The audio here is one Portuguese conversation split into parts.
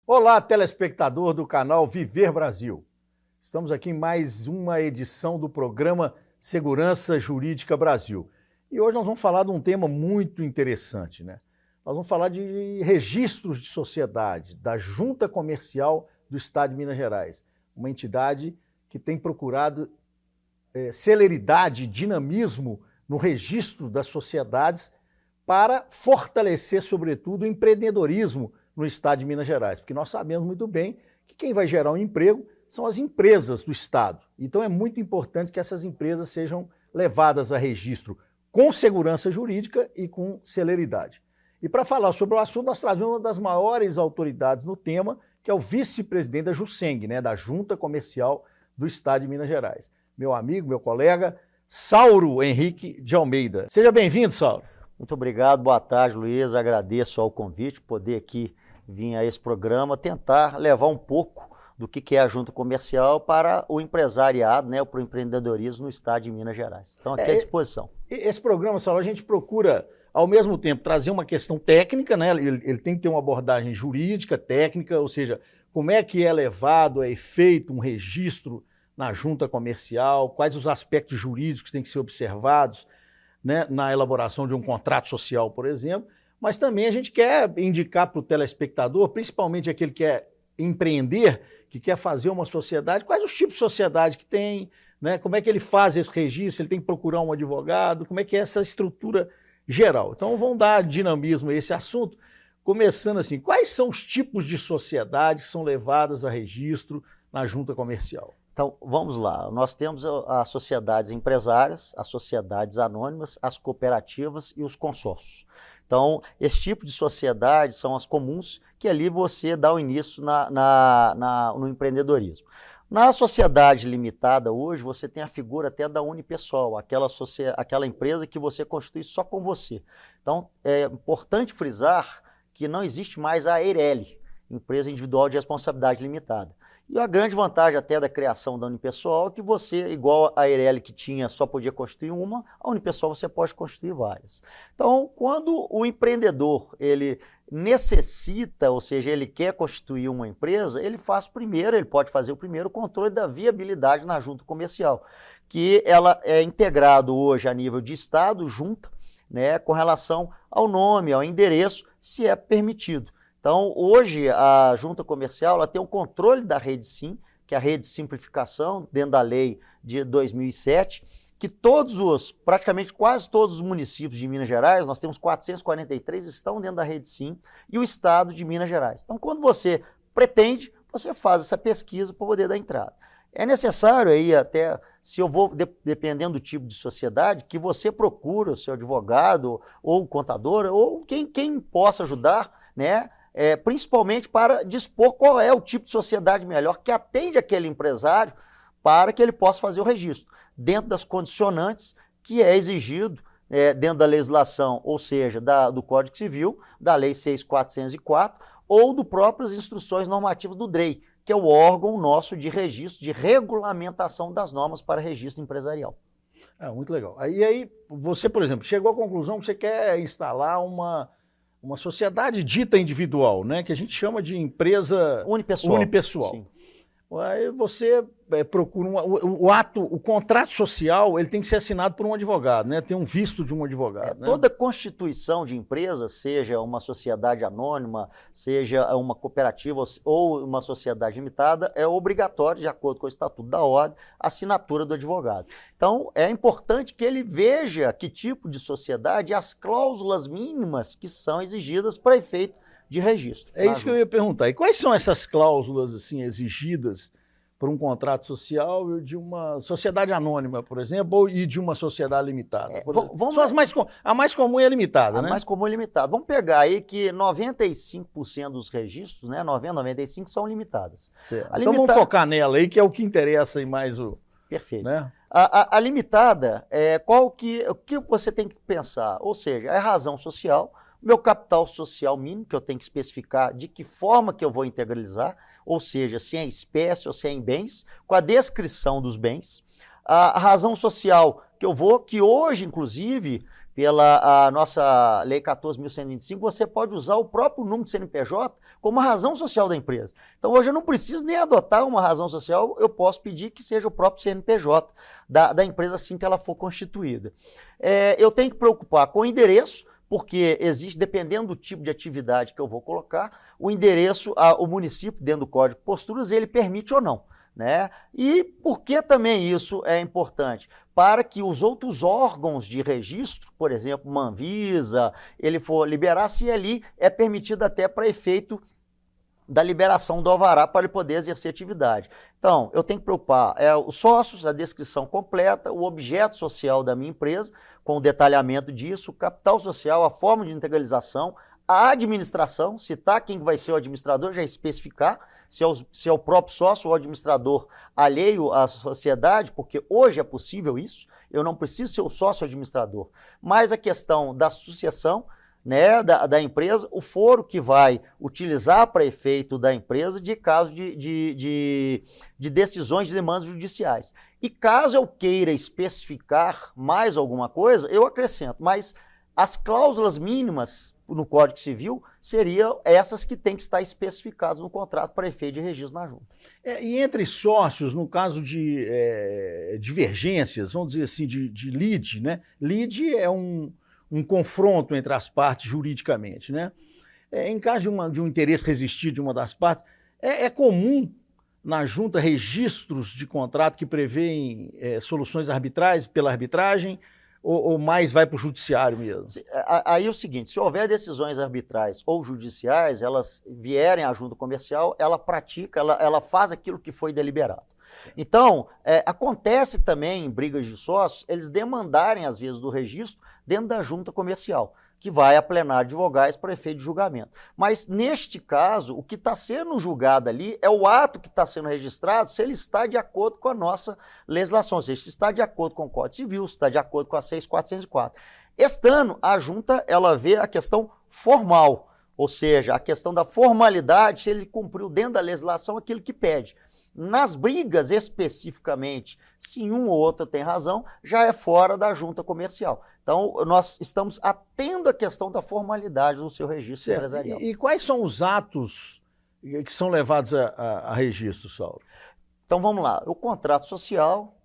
Olá, telespectador do canal Viver Brasil. Estamos aqui em mais uma edição do programa Segurança Jurídica Brasil. E hoje nós vamos falar de um tema muito interessante, né? Nós vamos falar de registros de sociedade, da Junta Comercial do Estado de Minas Gerais, uma entidade que tem procurado celeridade e dinamismo no registro das sociedades para fortalecer, sobretudo, o empreendedorismo no Estado de Minas Gerais, porque nós sabemos muito bem que quem vai gerar um emprego são as empresas do Estado. Então é muito importante que essas empresas sejam levadas a registro com segurança jurídica e com celeridade. E para falar sobre o assunto, nós trazemos uma das maiores autoridades no tema, que é o vice-presidente da JUSENG, da Junta Comercial do Estado de Minas Gerais. Meu amigo, meu colega, Sauro Henrique de Almeida. Seja bem-vindo, Sauro. Muito obrigado, boa tarde, Luiz. Agradeço ao convite, poder aqui vir a esse programa, tentar levar um pouco do que é a Junta Comercial para o empresariado, para o empreendedorismo no Estado de Minas Gerais. Então, aqui à disposição. Esse programa, Sauro, a gente procura, ao mesmo tempo, trazer uma questão técnica, ele tem que ter uma abordagem jurídica, técnica, ou seja, como é que é levado, é feito um registro na Junta Comercial, quais os aspectos jurídicos que têm que ser observados, na elaboração de um contrato social, por exemplo, mas também a gente quer indicar para o telespectador, principalmente aquele que quer empreender, que quer fazer uma sociedade, quais os tipos de sociedade que tem, como é que ele faz esse registro, ele tem que procurar um advogado, como é que é essa estrutura geral. Então vamos dar dinamismo a esse assunto, começando assim, quais são os tipos de sociedades que são levadas a registro na Junta Comercial? Então, vamos lá. Nós temos as sociedades empresárias, as sociedades anônimas, as cooperativas e os consórcios. Então, esse tipo de sociedade são as comuns, que ali você dá o início no empreendedorismo. Na sociedade limitada hoje, você tem a figura até da unipessoal, aquela empresa que você constitui só com você. Então, é importante frisar que não existe mais a EIRELI, Empresa Individual de Responsabilidade Limitada. E a grande vantagem até da criação da unipessoal é que você, igual a EIRELI que só podia constituir uma, a unipessoal você pode constituir várias. Então, quando o empreendedor, ele necessita, ou seja, ele quer constituir uma empresa, ele pode fazer o primeiro controle da viabilidade na junta comercial, que ela é integrado hoje a nível de Estado, junta, com relação ao nome, ao endereço, se é permitido. Então, hoje, a Junta Comercial ela tem o controle da Rede Sim, que é a Rede de Simplificação, dentro da lei de 2007, que praticamente quase todos os municípios de Minas Gerais, nós temos 443, estão dentro da Rede Sim, e o Estado de Minas Gerais. Então, quando você pretende, você faz essa pesquisa para poder dar entrada. É necessário aí até, dependendo do tipo de sociedade, que você procure o seu advogado, ou contador, ou quem possa ajudar, principalmente para dispor qual é o tipo de sociedade melhor que atende aquele empresário para que ele possa fazer o registro, dentro das condicionantes que é exigido dentro da legislação, ou seja, do Código Civil, da Lei 6.404, ou do próprias instruções normativas do DREI, que é o órgão nosso de registro, de regulamentação das normas para registro empresarial. Muito legal. Aí você, por exemplo, chegou à conclusão que você quer instalar uma sociedade dita individual, que a gente chama de empresa unipessoal. Sim. Aí você procura o contrato social, ele tem que ser assinado por um advogado, tem um visto de um advogado. Toda constituição de empresa, seja uma sociedade anônima, seja uma cooperativa ou uma sociedade limitada, é obrigatório, de acordo com o Estatuto da Ordem, a assinatura do advogado. Então, é importante que ele veja que tipo de sociedade e as cláusulas mínimas que são exigidas para efeito de registro. É isso que eu ia perguntar. E quais são essas cláusulas assim exigidas por um contrato social de uma sociedade anônima, por exemplo, e de uma sociedade limitada? A mais comum é a limitada, A mais comum é limitada. Vamos pegar aí que 95% dos registros, 95% são limitadas. Então vamos focar nela aí, que é o que interessa aí mais o... Perfeito. A limitada, o que você tem que pensar? Ou seja, é razão social, meu capital social mínimo, que eu tenho que especificar de que forma que eu vou integralizar, ou seja, se é em espécie ou se é em bens, com a descrição dos bens. A razão social que hoje, inclusive, pela a nossa Lei 14.125, você pode usar o próprio número de CNPJ como a razão social da empresa. Então, hoje eu não preciso nem adotar uma razão social, eu posso pedir que seja o próprio CNPJ da empresa assim que ela for constituída. Eu tenho que preocupar com o endereço, porque existe, dependendo do tipo de atividade que eu vou colocar, o endereço, o município, dentro do Código de Posturas, ele permite ou não, né? E por que também isso é importante? Para que os outros órgãos de registro, por exemplo, Manvisa, ele for liberar, se ali é permitido até para efeito da liberação do alvará para ele poder exercer atividade. Então, eu tenho que preocupar os sócios, a descrição completa, o objeto social da minha empresa, com o detalhamento disso, o capital social, a forma de integralização, a administração, citar quem vai ser o administrador, já especificar se é o próprio sócio ou o administrador alheio à sociedade, porque hoje é possível isso, eu não preciso ser o sócio administrador, mas a questão da sucessão, né, da empresa, o foro que vai utilizar para efeito da empresa de caso de decisões de demandas judiciais. E caso eu queira especificar mais alguma coisa, eu acrescento, mas as cláusulas mínimas no Código Civil seriam essas que têm que estar especificadas no contrato para efeito de registro na junta. E entre sócios, no caso de divergências, vamos dizer assim, de lide, né? Lide é um confronto entre as partes juridicamente, né? Em caso de um interesse resistido de uma das partes, é comum na junta registros de contrato que prevêem soluções arbitrais pela arbitragem, ou mais vai para o judiciário mesmo? Aí é o seguinte, se houver decisões arbitrais ou judiciais, elas vierem à junta comercial, ela pratica, ela faz aquilo que foi deliberado. Então, acontece também em brigas de sócios, eles demandarem, às vezes, do registro dentro da junta comercial, que vai a plenário de vogais para efeito de julgamento. Mas, neste caso, o que está sendo julgado ali é o ato que está sendo registrado, se ele está de acordo com a nossa legislação, ou seja, se está de acordo com o Código Civil, se está de acordo com a 6.404. Estando, a junta, ela vê a questão formal, ou seja, a questão da formalidade, se ele cumpriu dentro da legislação aquilo que pede. Nas brigas, especificamente, se um ou outro tem razão, já é fora da junta comercial. Então, nós estamos atendo à questão da formalidade do seu registro empresarial. E quais são os atos que são levados a registro, Saulo? Então, vamos lá. O contrato social...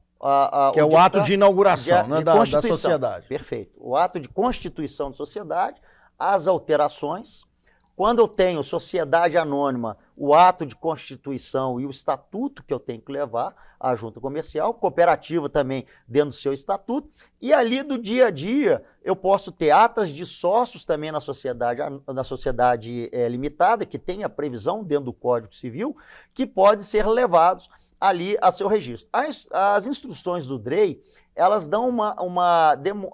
que é o ato de inauguração, né, da sociedade. Perfeito. O ato de constituição de sociedade, as alterações... Quando eu tenho sociedade anônima, o ato de constituição e o estatuto que eu tenho que levar à junta comercial, cooperativa também dentro do seu estatuto, e ali do dia a dia eu posso ter atas de sócios também na sociedade limitada, que tem a previsão dentro do Código Civil, que podem ser levados ali a seu registro. As instruções do DREI, elas dão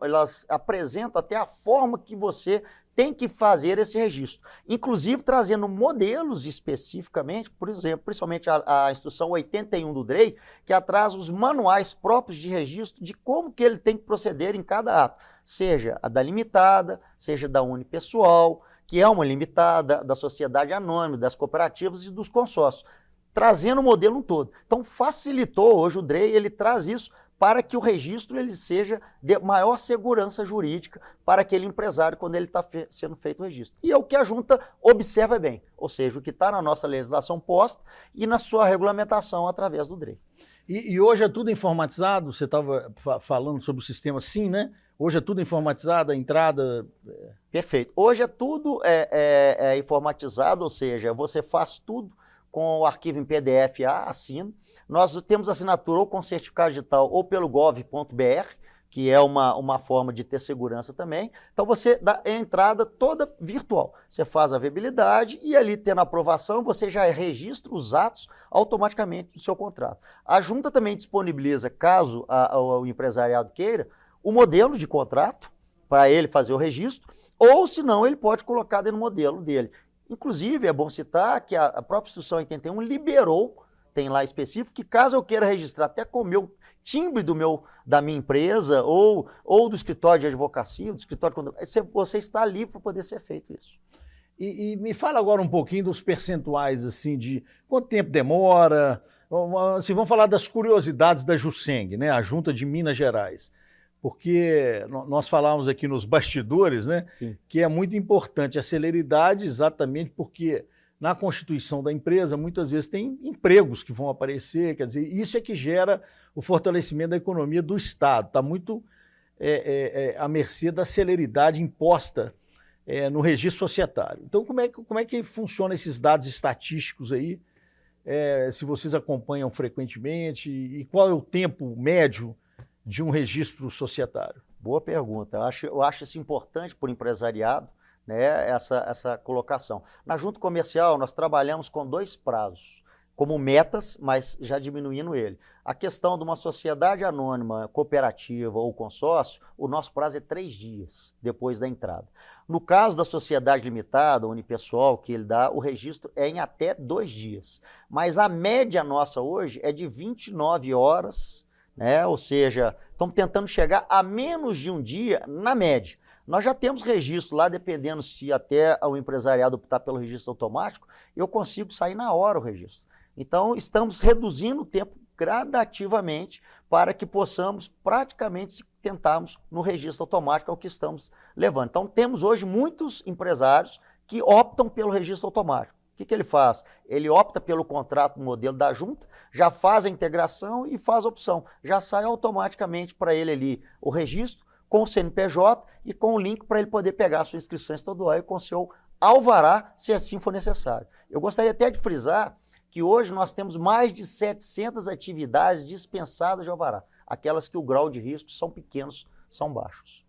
elas apresentam até a forma que você tem que fazer esse registro, inclusive trazendo modelos especificamente, por exemplo, principalmente a instrução 81 do DREI, que traz os manuais próprios de registro de como que ele tem que proceder em cada ato, seja a da limitada, seja da unipessoal, que é uma limitada, da sociedade anônima, das cooperativas e dos consórcios, trazendo o modelo todo. Então facilitou, hoje o DREI ele traz isso, para que o registro ele seja de maior segurança jurídica para aquele empresário quando ele está sendo feito o registro. E é o que a junta observa bem, ou seja, o que está na nossa legislação posta e na sua regulamentação através do DREI. E hoje é tudo informatizado? Você estava falando sobre o sistema SIM, né? Hoje é tudo informatizado, a entrada... Perfeito. Hoje é tudo informatizado, ou seja, você faz tudo com o arquivo em PDF, assina. Nós temos assinatura ou com certificado digital ou pelo gov.br, que é uma forma de ter segurança também. Então você dá a entrada toda virtual. Você faz a viabilidade e ali tendo aprovação, você já registra os atos automaticamente do seu contrato. A junta também disponibiliza, caso o empresariado queira, o modelo de contrato para ele fazer o registro, ou se não, ele pode colocar dentro do modelo dele. Inclusive, é bom citar que a própria Instrução 81 liberou, tem lá específico, que caso eu queira registrar até com o meu timbre da minha empresa ou do escritório de advocacia, do escritório de você está livre para poder ser feito isso. E me fala agora um pouquinho dos percentuais, assim, de quanto tempo demora, assim, vamos falar das curiosidades da JUSENG, né, a Junta de Minas Gerais. porque nós falávamos aqui nos bastidores, né, Sim. que é muito importante a celeridade, exatamente porque na constituição da empresa muitas vezes tem empregos que vão aparecer, quer dizer, isso é que gera o fortalecimento da economia do Estado, está muito à mercê da celeridade imposta no registro societário. Então, como é que funcionam esses dados estatísticos aí, se vocês acompanham frequentemente, e qual é o tempo médio de um registro societário? Boa pergunta. Eu acho isso importante para o empresariado, né, essa colocação. Na junta comercial, nós trabalhamos com 2 prazos, como metas, mas já diminuindo ele. A questão de uma sociedade anônima, cooperativa ou consórcio, o nosso prazo é 3 dias depois da entrada. No caso da sociedade limitada, unipessoal, que ele dá, o registro é em até 2 dias. Mas a média nossa hoje é de 29 horas, né? Ou seja, estamos tentando chegar a menos de um dia na média. Nós já temos registro lá, dependendo se até o empresariado optar pelo registro automático, eu consigo sair na hora o registro. Então, estamos reduzindo o tempo gradativamente para que possamos praticamente tentarmos no registro automático, é o que estamos levando. Então, temos hoje muitos empresários que optam pelo registro automático. O que ele faz? Ele opta pelo contrato modelo da junta, já faz a integração e faz a opção. Já sai automaticamente para ele ali o registro com o CNPJ e com o link para ele poder pegar a sua inscrição estadual e com o seu alvará, se assim for necessário. Eu gostaria até de frisar que hoje nós temos mais de 700 atividades dispensadas de alvará, aquelas que o grau de risco são pequenos, são baixos.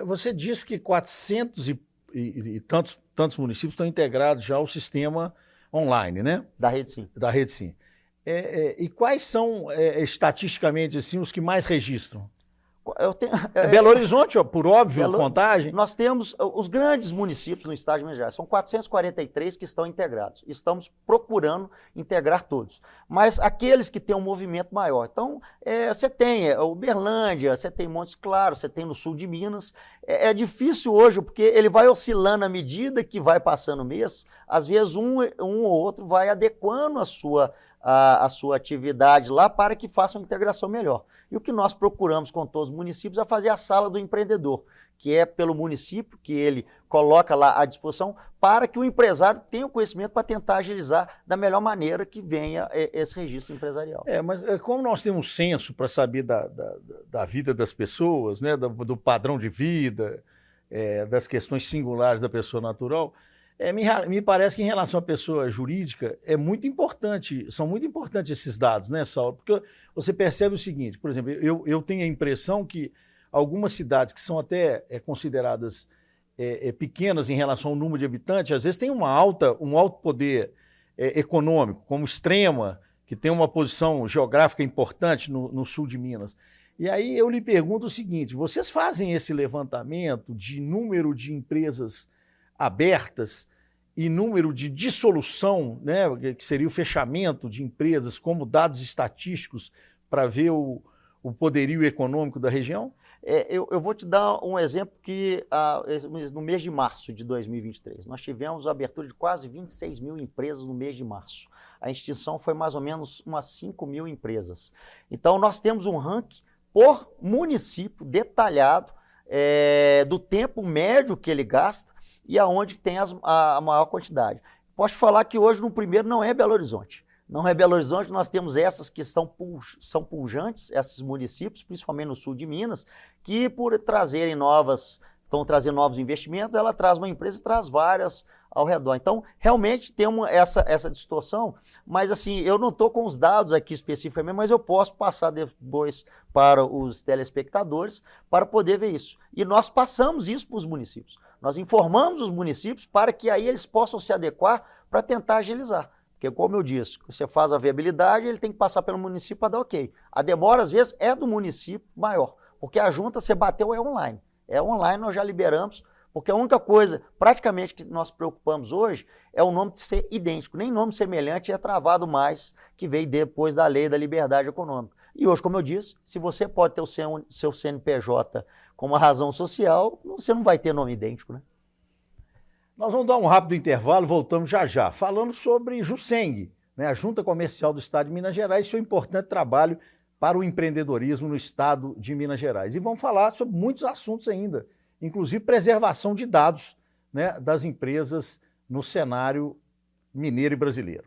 Você disse que 400 e tantos municípios estão integrados já ao sistema online, né? Da Rede Sim. Da Rede Sim. E quais são, estatisticamente, assim, os que mais registram? Belo Horizonte, por óbvio, Contagem. Nós temos os grandes municípios no estado de Minas Gerais, são 443 que estão integrados. Estamos procurando integrar todos. Mas aqueles que têm um movimento maior. Então, você tem Uberlândia, você tem Montes Claros, você tem no sul de Minas. É difícil hoje, porque ele vai oscilando à medida que vai passando o mês. Às vezes, um ou outro vai adequando a sua atividade lá para que faça uma integração melhor. E o que nós procuramos com todos os municípios é fazer a sala do empreendedor, que é pelo município, que ele coloca lá à disposição para que o empresário tenha o conhecimento para tentar agilizar da melhor maneira que venha esse registro empresarial. Mas como nós temos censo para saber da vida das pessoas, né, do padrão de vida, das questões singulares da pessoa natural, me parece que em relação à pessoa jurídica são muito importantes esses dados, né, Saulo? Porque você percebe o seguinte, por exemplo, eu tenho a impressão que algumas cidades que são até consideradas pequenas em relação ao número de habitantes, às vezes tem um alto poder econômico, como Extrema, que tem uma posição geográfica importante no sul de Minas. E aí eu lhe pergunto o seguinte, vocês fazem esse levantamento de número de empresas abertas e número de dissolução, né, que seria o fechamento de empresas, como dados estatísticos para ver o poderio econômico da região? Eu vou te dar um exemplo que no mês de março de 2023, nós tivemos a abertura de quase 26 mil empresas no mês de março. A extinção foi mais ou menos umas 5 mil empresas. Então, nós temos um ranking por município detalhado do tempo médio que ele gasta e aonde tem a maior quantidade. Posso te falar que hoje no primeiro não é Belo Horizonte. Não é Belo Horizonte, nós temos essas que são pujantes, esses municípios, principalmente no sul de Minas, que por estão trazendo novos investimentos, ela traz uma empresa e traz várias ao redor. Então, realmente tem essa distorção, mas assim, eu não estou com os dados aqui especificamente, mas eu posso passar depois para os telespectadores para poder ver isso. E nós passamos isso para os municípios. Nós informamos os municípios para que aí eles possam se adequar para tentar agilizar. Porque, como eu disse, você faz a viabilidade, ele tem que passar pelo município para dar ok. A demora, às vezes, é do município maior, porque a junta, você bateu, é online. É online, nós já liberamos, porque a única coisa, praticamente, que nós preocupamos hoje é o nome de ser idêntico. Nem nome semelhante é travado mais, que veio depois da lei da liberdade econômica. E hoje, como eu disse, se você pode ter o seu CNPJ com uma razão social, você não vai ter nome idêntico, né? Nós vamos dar um rápido intervalo, voltamos já já, falando sobre Juseng, né, a Junta Comercial do Estado de Minas Gerais, seu importante trabalho para o empreendedorismo no estado de Minas Gerais. E vamos falar sobre muitos assuntos ainda, inclusive preservação de dados, né, das empresas no cenário mineiro e brasileiro.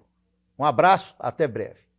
Um abraço, até breve.